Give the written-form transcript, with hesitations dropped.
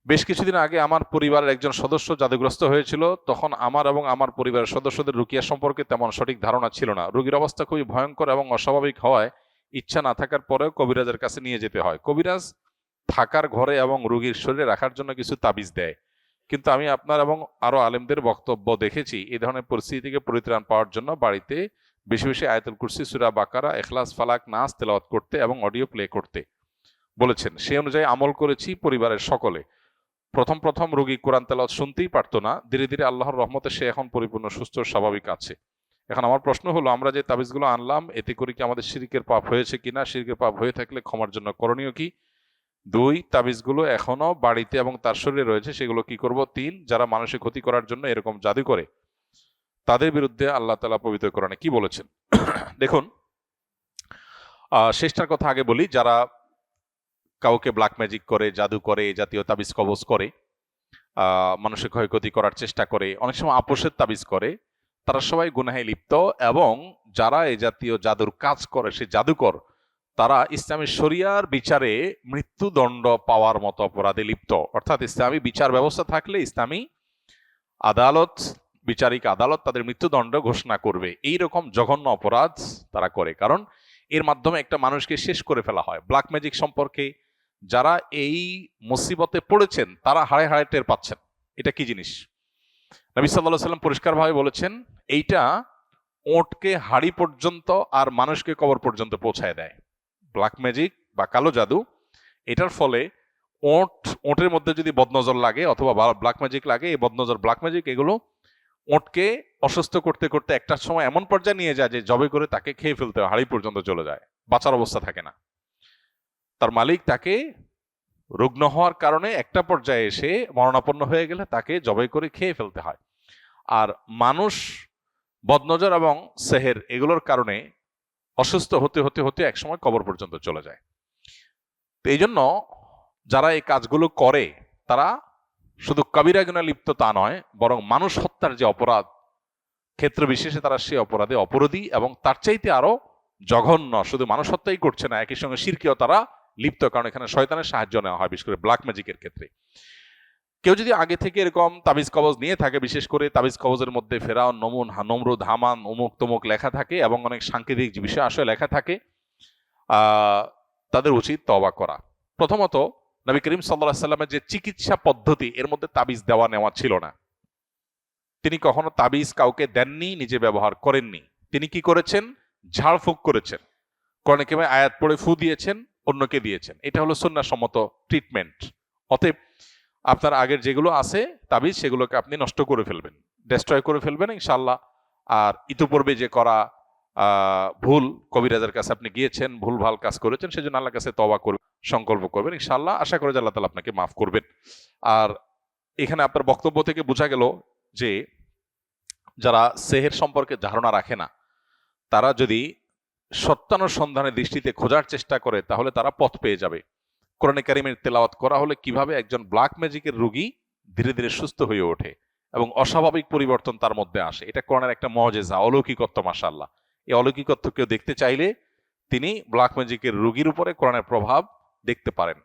বেশ কিছুদিন আগে আমার পরিবারের একজন সদস্য জাদুগ্রস্ত হয়েছিল। তখন আমার এবং আমার পরিবারের সদস্যদের রুকিয়া সম্পর্কে তেমন সঠিক ধারণা ছিল না। রোগীর অবস্থা খুবই ভয়ঙ্কর এবং অস্বাভাবিক হওয়ায় ইচ্ছা না থাকার পরেও কবিরাজের কাছে নিয়ে যেতে হয়। কবিরাজ থাকার ঘরে এবং রোগীর শরীরে রাখার জন্য কিছু তাবিজ দেয়, কিন্তু আমি আপনার এবং আরো আলেমদের বক্তব্য দেখেছি এই ধরনের পরিস্থিতি থেকে পরিত্রাণ পাওয়ার জন্য বাড়িতে বেশি বেশি আয়াতুল কুরসি, সূরা বাকারা, ইখলাস, ফালাক, নাস তেলাওয়াত করতে এবং অডিও প্লে করতে বলেছেন। সেই অনুযায়ী আমল করেছি পরিবারের সকলে। প্রথম প্রথম রোগী কোরআন তেলাওয়াত শুনতেই পারতো না, ধীরে ধীরে আল্লাহর রহমতে সে এখন পরিপূর্ণ সুস্থ স্বাভাবিক আছে। এখন আমার প্রশ্ন হলো, আমরা যে তাবিজগুলো আনলাম এতে করে কি আমাদের শিরকের পাপ হয়েছে কিনা? শিরকের পাপ হয়ে থাকলে ক্ষমার জন্য করণীয় কি? 2, তাবিজগুলো এখনো বাড়িতে এবং তার শরীরে রয়েছে, সেগুলো কি করব? 3, যারা মানুষের ক্ষতি করার জন্য এরকম জাদু করে তাদের বিরুদ্ধে আল্লাহ তাআলা পবিত্র কোরআনে কি বলেছেন? দেখুন, শেষটার কথা আগে বলি। যারা কাউকে ব্ল্যাক ম্যাজিক করে, জাদু করে, এই জাতীয় তাবিজ কবজ করে, মানুষের ক্ষয়ক্ষতি করার চেষ্টা করে, অনেক সময় আপোষের তাবিজ করে, তারা সবাই গুনাহে লিপ্ত। এবং যারা এই জাতীয় জাদুর কাজ করে, সে জাদুকর, তারা ইসলামী শরিয়ার বিচারে মৃত্যুদণ্ড পাওয়ার মতো অপরাধে লিপ্ত। অর্থাৎ ইসলামী বিচার ব্যবস্থা থাকলে ইসলামী আদালত, বিচারিক আদালত তাদের মৃত্যুদণ্ড ঘোষণা করবে। এই রকম জঘন্য অপরাধ তারা করে, কারণ এর মাধ্যমে একটা মানুষকে শেষ করে ফেলা হয়। ব্ল্যাক ম্যাজিক সম্পর্কে যারা এই মুসিবতে পড়েছেন তারা হাড়ে হাড়ে টের পাচ্ছেন এটা কি জিনিস। নবী সাল্লাল্লাহু আলাইহি ওয়াসাল্লাম পরিষ্কারভাবে বলেছেন, এইটা ওটকে হাড়ি পর্যন্ত আর মানুষকে কবর পর্যন্ত পৌঁছায় দেয়। ব্ল্যাক ম্যাজিক বা কালো জাদু, এটার ফলে ওটের মধ্যে যদি বদনজর লাগে অথবা ব্ল্যাক ম্যাজিক লাগে, এই বদনজর, ব্ল্যাক ম্যাজিক, এগুলো ওটকে অসুস্থ করতে করতে একটা সময় এমন পর্যায়ে নিয়ে যায় যে জবে করে তাকে খেয়ে ফেলতে হয়, হাড়ি পর্যন্ত চলে যায়, বাঁচার অবস্থা থাকে না। তার মালিক তাকে রুগ্ন হওয়ার কারণে একটা পর্যায়ে এসে মরণাপন্ন হয়ে গেলে তাকে জবাই করে খেয়ে ফেলতে হয়। আর মানুষ বদনজর এবং সেহের এগুলোর কারণে অসুস্থ হতে হতে হতে একসময় কবর পর্যন্ত চলে যায়। তো এই জন্য যারা এই কাজগুলো করে তারা শুধু কবিরা গুনাহে লিপ্ত তা নয়, বরং মানুষ হত্যার যে অপরাধ, ক্ষেত্র বিশেষে তারা সেই অপরাধে অপরাধী, এবং তার চাইতে আরো জঘন্য। শুধু মানুষ হত্যাই করছে না, একই সঙ্গে শিরকেও তারা লিপ্ত, কারণ এখানে শয়তানের সাহায্য নেওয়া হয়, বিশেষ করে ব্ল্যাক ম্যাজিকের ক্ষেত্রে। কেউ যদি আগে থেকে এরকম তাবিজ কবজ নিয়ে থাকে, বিশেষ করে তাবিজ কবজের মধ্যে ফেরাউন, নমরুদ, হামান, অমুক তমুক লেখা থাকে এবং অনেক সাংকেতিক বিষয় আসলে লেখা থাকে, তাদের উচিত তওবা করা। প্রথমত, নবী করিম সাল্লাল্লাহু আলাইহি ওয়াসাল্লামের যে চিকিৎসা পদ্ধতি, এর মধ্যে তাবিজ দেওয়া নেওয়া ছিল না। তিনি কখনো তাবিজ কাউকে দেননি, নিজে ব্যবহার করেননি। তিনি কি করেছেন? ঝাড়ফুঁক করেছেন, কোরআনে কারিমে আয়াত পড়ে ফু দিয়েছেন, অন্যকে দিয়েছেন। এটা হলো সুন্নাহসম্মত ট্রিটমেন্ট। অতএব আপনার আগের যেগুলো আছে তাবিজ, সেগুলোকে আপনি নষ্ট করে ফেলবেন, ডেস্ট্রয় করে ফেলবেন ইনশাআল্লাহ। আর ইতিপূর্বে যে করা ভুল, কবিরাজের কাছে আপনি গিয়েছেন, ভুল ভাল কাজ করেছেন, সেজন্য আল্লাহর কাছে তওবা করবেন, সংকল্প করবেন, ইনশাআল্লাহ আশা করি যে আল্লাহ তাআলা আপনাকে মাফ করবেন। আর এখানে আপনার বক্তব্য থেকে বোঝা গেল যে যারা সেহের সম্পর্কে ধারণা রাখে না, তারা যদি সত্যানুসন্ধানের দৃষ্টিতে খোঁজার চেষ্টা করে তাহলে তারা পথ পেয়ে যাবে। কোরআনে কারিমের তেলাওয়াত করা হলে কিভাবে একজন ব্ল্যাক ম্যাজিকের রোগী ধীরে ধীরে সুস্থ হয়ে ওঠে এবং অস্বাভাবিক পরিবর্তন তার মধ্যে আসে, এটা কোরআনের একটা মুজিজা, অলৌকিকত্ব। মাশাআল্লাহ, এই অলৌকিকত্ব কেউ দেখতে চাইলে তিনি ব্ল্যাক ম্যাজিকের রোগীর উপরে কোরআনের প্রভাব দেখতে পারেন।